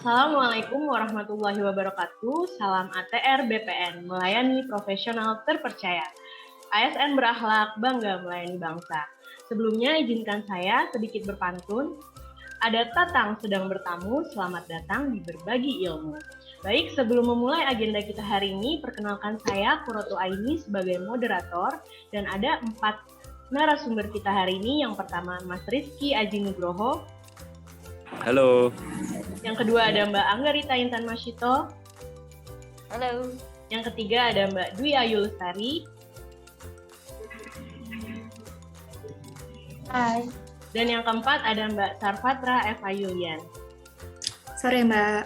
Assalamualaikum warahmatullahi wabarakatuh. Salam ATR BPN, melayani profesional terpercaya. ASN berakhlak, bangga melayani bangsa. Sebelumnya izinkan saya sedikit berpantun. Ada Tatang sedang bertamu, selamat datang di Berbagi Ilmu. Baik, sebelum memulai agenda kita hari ini, perkenalkan saya Kurotu Aini sebagai moderator, dan ada 4 narasumber kita hari ini. Yang pertama Mas Rizky Aji Nugroho. Halo. Yang kedua ada Mbak Angga Rita Intan Masyito. Halo. Yang ketiga ada Mbak Dwi Ayu Lestari. Hai. Dan yang keempat ada Mbak Sarfatra Eva Yulian. Sore Mbak.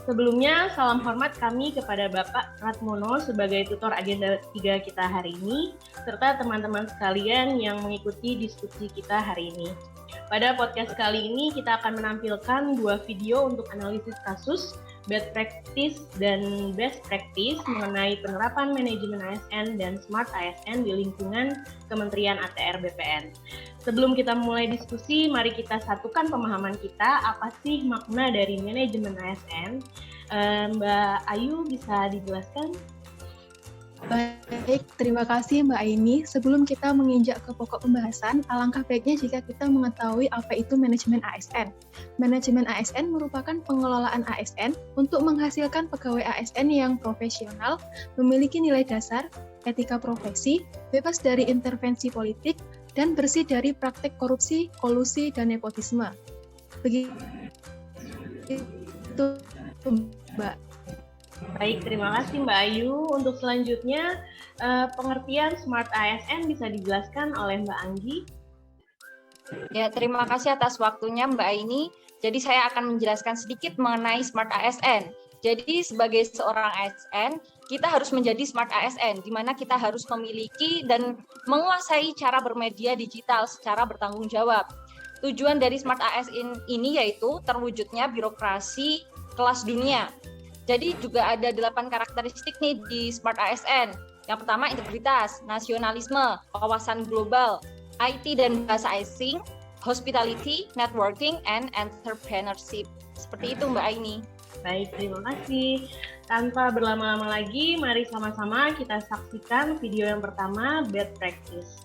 Sebelumnya, salam hormat kami kepada Bapak Ratmono sebagai tutor agenda 3 kita hari ini, serta teman-teman sekalian yang mengikuti diskusi kita hari ini. Pada podcast kali ini, kita akan menampilkan 2 video untuk analisis kasus, bad practice dan best practice mengenai penerapan manajemen ASN dan Smart ASN di lingkungan Kementerian ATR BPN. Sebelum kita mulai diskusi, mari kita satukan pemahaman kita, apa sih makna dari manajemen ASN? Mbak Ayu bisa dijelaskan? Baik, terima kasih Mbak Aini. Sebelum kita menginjak ke pokok pembahasan, alangkah baiknya jika kita mengetahui apa itu manajemen ASN. Manajemen ASN merupakan pengelolaan ASN untuk menghasilkan pegawai ASN yang profesional, memiliki nilai dasar, etika profesi, bebas dari intervensi politik, dan bersih dari praktik korupsi, kolusi, dan nepotisme. Begitu Mbak. Baik, terima kasih Mbak Ayu. Untuk selanjutnya, pengertian Smart ASN bisa dijelaskan oleh Mbak Anggi. Ya, terima kasih atas waktunya Mbak Aini. Jadi saya akan menjelaskan sedikit mengenai Smart ASN. Jadi sebagai seorang ASN, kita harus menjadi Smart ASN, di mana kita harus memiliki dan menguasai cara bermedia digital secara bertanggung jawab. Tujuan dari Smart ASN ini yaitu terwujudnya birokrasi kelas dunia. Jadi juga ada 8 karakteristik nih di Smart ASN. Yang pertama integritas, nasionalisme, wawasan global, IT dan bahasa asing, hospitality, networking, and entrepreneurship. Seperti itu Mbak Aini. Baik, terima kasih. Tanpa berlama-lama lagi, mari sama-sama kita saksikan video yang pertama, bad practice.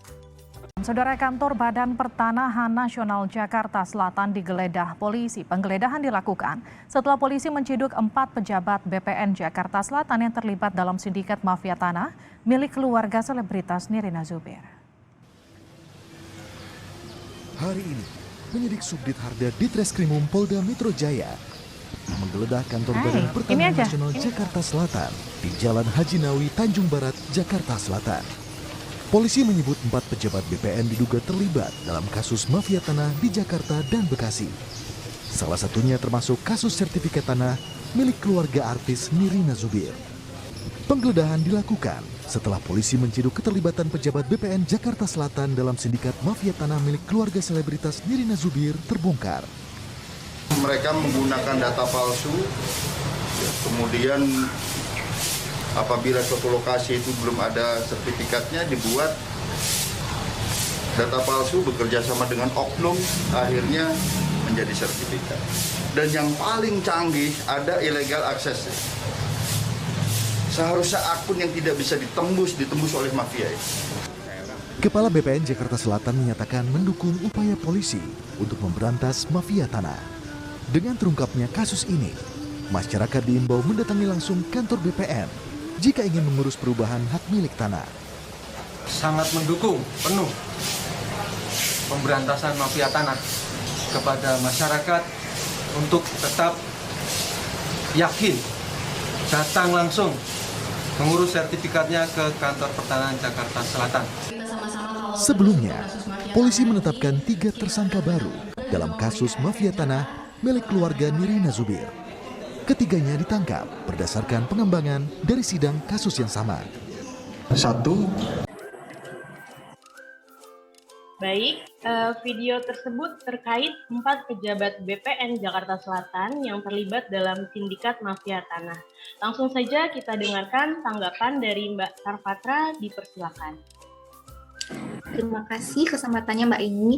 Saudara, kantor Badan Pertanahan Nasional Jakarta Selatan digeledah polisi. Penggeledahan dilakukan setelah polisi menciduk 4 pejabat BPN Jakarta Selatan yang terlibat dalam sindikat mafia tanah milik keluarga selebritas Nirina Zubir. Hari ini, penyidik Subdit Harda Ditreskrimum Polda Metro Jaya menggeledah kantor Badan Pertanahan Nasional Jakarta Selatan di Jalan Haji Nawi, Tanjung Barat, Jakarta Selatan. Polisi menyebut 4 pejabat BPN diduga terlibat dalam kasus mafia tanah di Jakarta dan Bekasi. Salah satunya termasuk kasus sertifikat tanah milik keluarga artis Nirina Zubir. Penggeledahan dilakukan setelah polisi menciduk keterlibatan pejabat BPN Jakarta Selatan dalam sindikat mafia tanah milik keluarga selebritas Nirina Zubir terbongkar. Mereka menggunakan data palsu, kemudian apabila suatu lokasi itu belum ada sertifikatnya, dibuat data palsu bekerja sama dengan oknum, akhirnya menjadi sertifikat. Dan yang paling canggih, ada illegal access. Seharusnya akun yang tidak bisa ditembus oleh mafia itu. Kepala BPN Jakarta Selatan menyatakan mendukung upaya polisi untuk memberantas mafia tanah. Dengan terungkapnya kasus ini, masyarakat diimbau mendatangi langsung kantor BPN jika ingin mengurus perubahan hak milik tanah. Sangat mendukung penuh pemberantasan mafia tanah kepada masyarakat untuk tetap yakin datang langsung mengurus sertifikatnya ke kantor pertanahan Jakarta Selatan. Sebelumnya, polisi menetapkan 3 tersangka baru dalam kasus mafia tanah milik keluarga Nirina Zubir. Ketiganya ditangkap berdasarkan pengembangan dari sidang kasus yang sama. Baik, video tersebut terkait 4 pejabat BPN Jakarta Selatan yang terlibat dalam sindikat mafia tanah. Langsung saja kita dengarkan tanggapan dari Mbak Sarfatra, dipersilakan. Terima kasih kesempatannya Mbak Ini.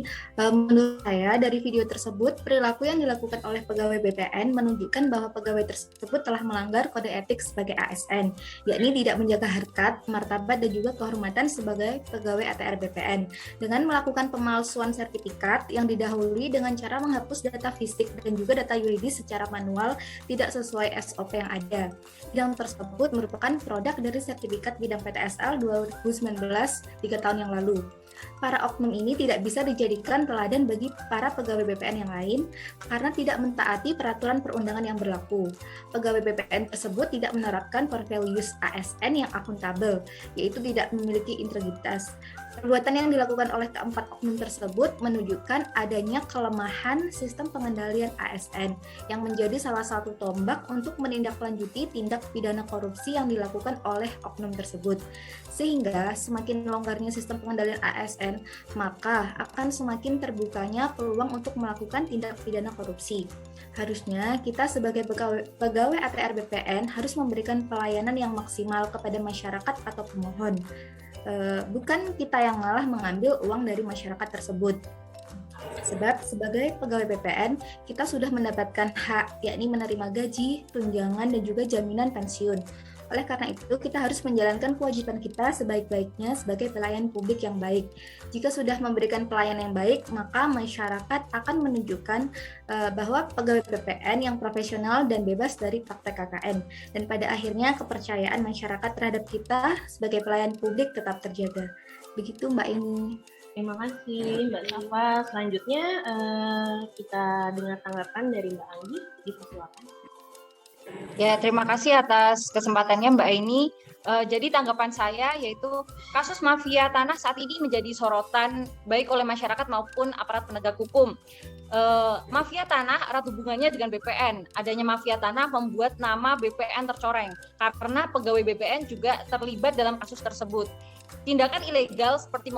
Menurut saya dari video tersebut, perilaku yang dilakukan oleh pegawai BPN menunjukkan bahwa pegawai tersebut telah melanggar kode etik sebagai ASN, yakni tidak menjaga harkat, martabat, dan juga kehormatan sebagai pegawai ATR BPN, dengan melakukan pemalsuan sertifikat yang didahului dengan cara menghapus data fisik dan juga data yuridis secara manual tidak sesuai SOP yang ada. Bidang tersebut merupakan produk dari sertifikat bidang PTSL 2019 3 tahun yang lalu. Para oknum ini tidak bisa dijadikan teladan bagi para pegawai BPN yang lain karena tidak mentaati peraturan perundangan yang berlaku. Pegawai BPN tersebut tidak menerapkan core values ASN yang akuntabel, yaitu tidak memiliki integritas. Perbuatan yang dilakukan oleh keempat oknum tersebut menunjukkan adanya kelemahan sistem pengendalian ASN yang menjadi salah satu tombak untuk menindaklanjuti tindak pidana korupsi yang dilakukan oleh oknum tersebut. Sehingga semakin longgarnya sistem pengendalian ASN, maka akan semakin terbukanya peluang untuk melakukan tindak pidana korupsi. Harusnya kita sebagai pegawai ATR BPN harus memberikan pelayanan yang maksimal kepada masyarakat atau pemohon. Bukan kita yang malah mengambil uang dari masyarakat tersebut. Sebab sebagai pegawai BPN, kita sudah mendapatkan hak, yakni menerima gaji, tunjangan, dan juga jaminan pensiun. Oleh karena itu, kita harus menjalankan kewajiban kita sebaik-baiknya sebagai pelayan publik yang baik. Jika sudah memberikan pelayanan yang baik, maka masyarakat akan menunjukkan bahwa pegawai BPN yang profesional dan bebas dari praktek KKN. Dan pada akhirnya, kepercayaan masyarakat terhadap kita sebagai pelayan publik tetap terjaga. Begitu Mbak Ini. Terima kasih Mbak Safa. Selanjutnya kita dengar tanggapan dari Mbak Anggi. Dipersilakan. Ya, terima kasih atas kesempatannya Mbak Aini. Jadi tanggapan saya yaitu kasus mafia tanah saat ini menjadi sorotan baik oleh masyarakat maupun aparat penegak hukum. Mafia tanah erat hubungannya dengan BPN. Adanya mafia tanah membuat nama BPN tercoreng karena pegawai BPN juga terlibat dalam kasus tersebut. Tindakan ilegal seperti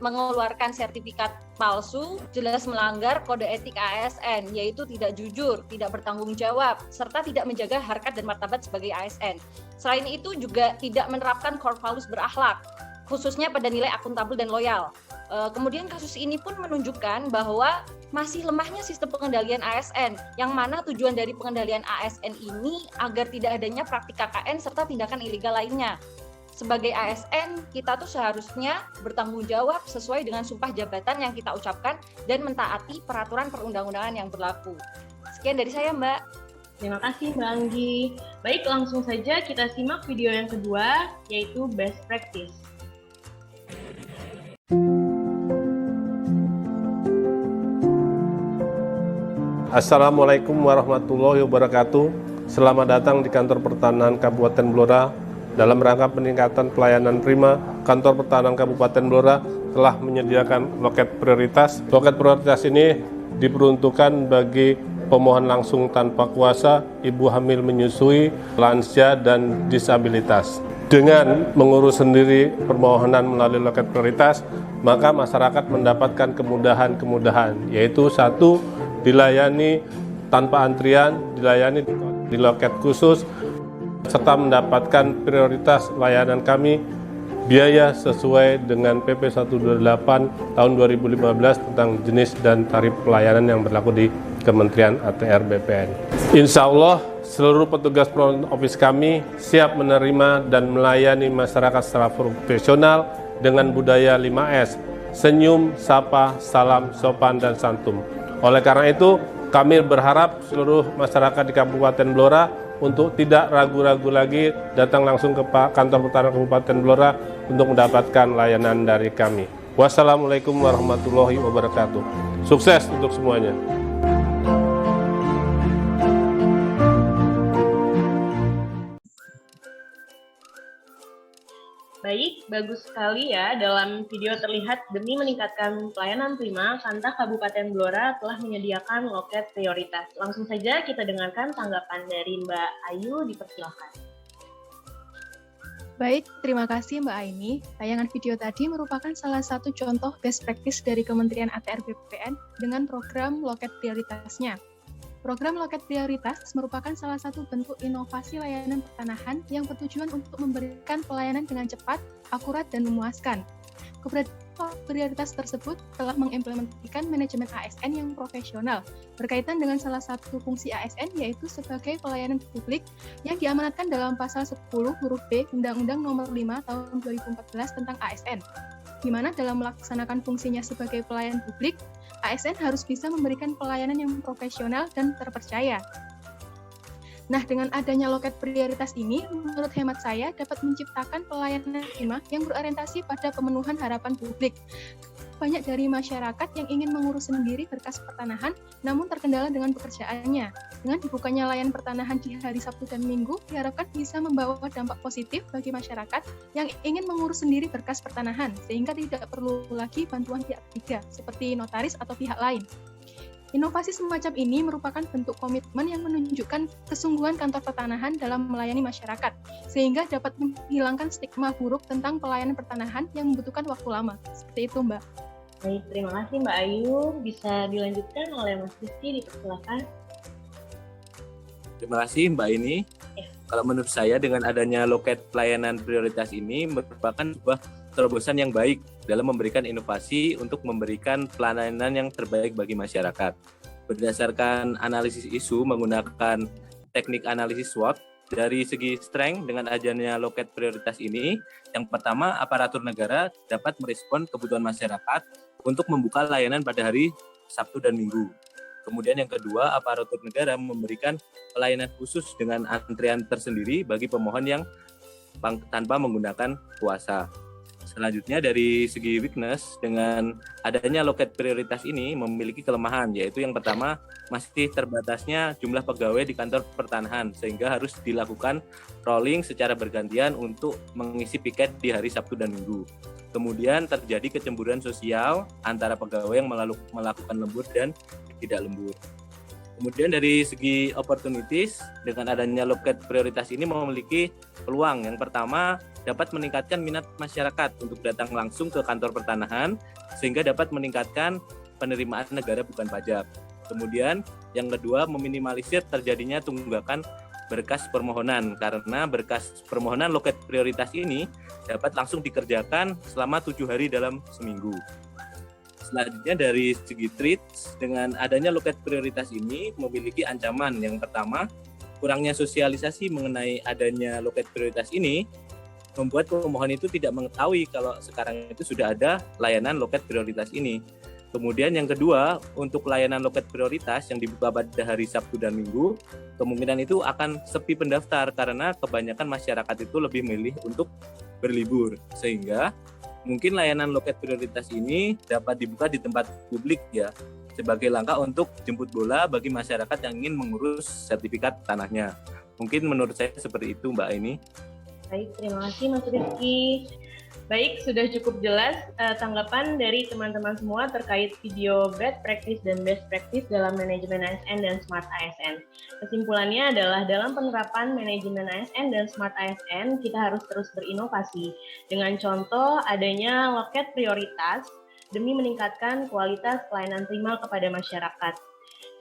mengeluarkan sertifikat palsu jelas melanggar kode etik ASN, yaitu tidak jujur, tidak bertanggung jawab, serta tidak menjaga harkat dan martabat sebagai ASN. Selain itu juga tidak menerapkan core values berakhlak, khususnya pada nilai akuntabel dan loyal. Kemudian kasus ini pun menunjukkan bahwa masih lemahnya sistem pengendalian ASN, yang mana tujuan dari pengendalian ASN ini agar tidak adanya praktik KKN serta tindakan ilegal lainnya. Sebagai ASN, kita tuh seharusnya bertanggung jawab sesuai dengan sumpah jabatan yang kita ucapkan dan mentaati peraturan perundang-undangan yang berlaku. Sekian dari saya, Mbak. Terima kasih, Mbak Anggi. Baik, langsung saja kita simak video yang kedua, yaitu best practice. Assalamualaikum warahmatullahi wabarakatuh. Selamat datang di Kantor Pertanahan Kabupaten Blora. Dalam rangka peningkatan pelayanan prima, Kantor Pertanahan Kabupaten Blora telah menyediakan loket prioritas. Loket prioritas ini diperuntukkan bagi pemohon langsung tanpa kuasa, ibu hamil menyusui, lansia, dan disabilitas. Dengan mengurus sendiri permohonan melalui loket prioritas, maka masyarakat mendapatkan kemudahan-kemudahan, yaitu satu, dilayani tanpa antrian, dilayani di loket khusus, serta mendapatkan prioritas layanan kami biaya sesuai dengan PP 128 tahun 2015 tentang jenis dan tarif pelayanan yang berlaku di Kementerian ATR BPN. Insya Allah seluruh petugas front office kami siap menerima dan melayani masyarakat secara profesional dengan budaya 5S, senyum, sapa, salam, sopan, dan santun. Oleh karena itu, kami berharap seluruh masyarakat di Kabupaten Blora untuk tidak ragu-ragu lagi datang langsung ke Kantor Pertanahan Kabupaten Blora untuk mendapatkan layanan dari kami. Wassalamualaikum warahmatullahi wabarakatuh. Sukses untuk semuanya. Baik, bagus sekali ya. Dalam video terlihat demi meningkatkan pelayanan prima, Kantor Kabupaten Blora telah menyediakan loket prioritas. Langsung saja kita dengarkan tanggapan dari Mbak Ayu, dipersilakan. Baik, terima kasih Mbak Aini. Tayangan video tadi merupakan salah satu contoh best practice dari Kementerian ATR BPN dengan program loket prioritasnya. Program loket prioritas merupakan salah satu bentuk inovasi layanan pertanahan yang bertujuan untuk memberikan pelayanan dengan cepat, akurat, dan memuaskan. prioritas tersebut telah mengimplementasikan manajemen ASN yang profesional berkaitan dengan salah satu fungsi ASN yaitu sebagai pelayanan publik yang diamanatkan dalam pasal 10 huruf B Undang-Undang Nomor 5 Tahun 2014 tentang ASN. Di mana dalam melaksanakan fungsinya sebagai pelayan publik, ASN harus bisa memberikan pelayanan yang profesional dan terpercaya. Nah, dengan adanya loket prioritas ini, menurut hemat saya dapat menciptakan pelayanan prima yang berorientasi pada pemenuhan harapan publik. Banyak dari masyarakat yang ingin mengurus sendiri berkas pertanahan, namun terkendala dengan pekerjaannya. Dengan dibukanya layanan pertanahan di hari Sabtu dan Minggu, diharapkan bisa membawa dampak positif bagi masyarakat yang ingin mengurus sendiri berkas pertanahan, sehingga tidak perlu lagi bantuan pihak ketiga, seperti notaris atau pihak lain. Inovasi semacam ini merupakan bentuk komitmen yang menunjukkan kesungguhan kantor pertanahan dalam melayani masyarakat, sehingga dapat menghilangkan stigma buruk tentang pelayanan pertanahan yang membutuhkan waktu lama. Seperti itu, Mbak. Baik, terima kasih Mbak Ayu. Bisa dilanjutkan oleh Mas Rizky, dipersilakan. Terima kasih Mbak ini. Kalau menurut saya dengan adanya loket pelayanan prioritas ini merupakan sebuah terobosan yang baik dalam memberikan inovasi untuk memberikan pelayanan yang terbaik bagi masyarakat. Berdasarkan analisis isu menggunakan teknik analisis SWOT, dari segi strength dengan adanya loket prioritas ini, yang pertama aparatur negara dapat merespon kebutuhan masyarakat untuk membuka layanan pada hari Sabtu dan Minggu. Kemudian yang kedua, aparatur negara memberikan pelayanan khusus dengan antrian tersendiri bagi pemohon yang tanpa menggunakan kuasa. Selanjutnya dari segi weakness, dengan adanya loket prioritas ini memiliki kelemahan, yaitu yang pertama masih terbatasnya jumlah pegawai di kantor pertanahan, sehingga harus dilakukan rolling secara bergantian untuk mengisi piket di hari Sabtu dan Minggu. Kemudian terjadi kecemburuan sosial antara pegawai yang melakukan lembur dan tidak lembur. Kemudian dari segi opportunities, dengan adanya loket prioritas ini memiliki peluang. Yang pertama, dapat meningkatkan minat masyarakat untuk datang langsung ke kantor pertanahan, sehingga dapat meningkatkan penerimaan negara bukan pajak. Kemudian yang kedua, meminimalisir terjadinya tunggakan berkas permohonan, karena berkas permohonan loket prioritas ini dapat langsung dikerjakan selama 7 hari dalam seminggu. Selanjutnya dari segi threats, dengan adanya loket prioritas ini memiliki ancaman. Yang pertama, kurangnya sosialisasi mengenai adanya loket prioritas ini membuat pemohon itu tidak mengetahui kalau sekarang itu sudah ada layanan loket prioritas ini. Kemudian yang kedua, untuk layanan loket prioritas yang dibuka pada hari Sabtu dan Minggu, kemungkinan itu akan sepi pendaftar karena kebanyakan masyarakat itu lebih memilih untuk berlibur, sehingga mungkin layanan loket prioritas ini dapat dibuka di tempat publik ya, sebagai langkah untuk jemput bola bagi masyarakat yang ingin mengurus sertifikat tanahnya. Mungkin menurut saya seperti itu Mbak Aini. Baik, terima kasih Mas Rizky. Baik, sudah cukup jelas tanggapan dari teman-teman semua terkait video bad practice dan best practice dalam manajemen ASN dan Smart ASN. Kesimpulannya adalah dalam penerapan manajemen ASN dan Smart ASN, kita harus terus berinovasi dengan contoh adanya loket prioritas demi meningkatkan kualitas pelayanan prima kepada masyarakat.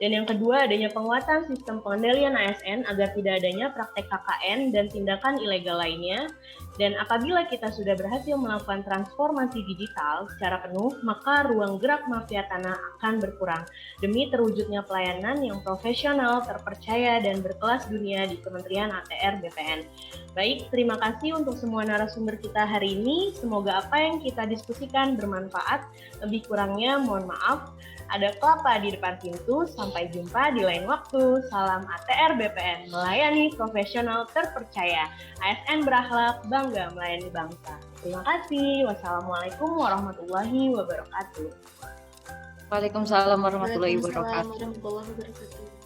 Dan yang kedua, adanya penguatan sistem pengendalian ASN agar tidak adanya praktek KKN dan tindakan ilegal lainnya. Dan apabila kita sudah berhasil melakukan transformasi digital secara penuh, maka ruang gerak mafia tanah akan berkurang demi terwujudnya pelayanan yang profesional, terpercaya, dan berkelas dunia di Kementerian ATR BPN. Baik, terima kasih untuk semua narasumber kita hari ini. Semoga apa yang kita diskusikan bermanfaat. Lebih kurangnya mohon maaf. Ada kelapa di depan pintu. Sampai jumpa di lain waktu. Salam ATR BPN, melayani profesional terpercaya. ASN berakhlak, bangga melayani bangsa. Terima kasih. Wassalamualaikum warahmatullahi wabarakatuh. Waalaikumsalam warahmatullahi wabarakatuh. Waalaikumsalam warahmatullahi wabarakatuh.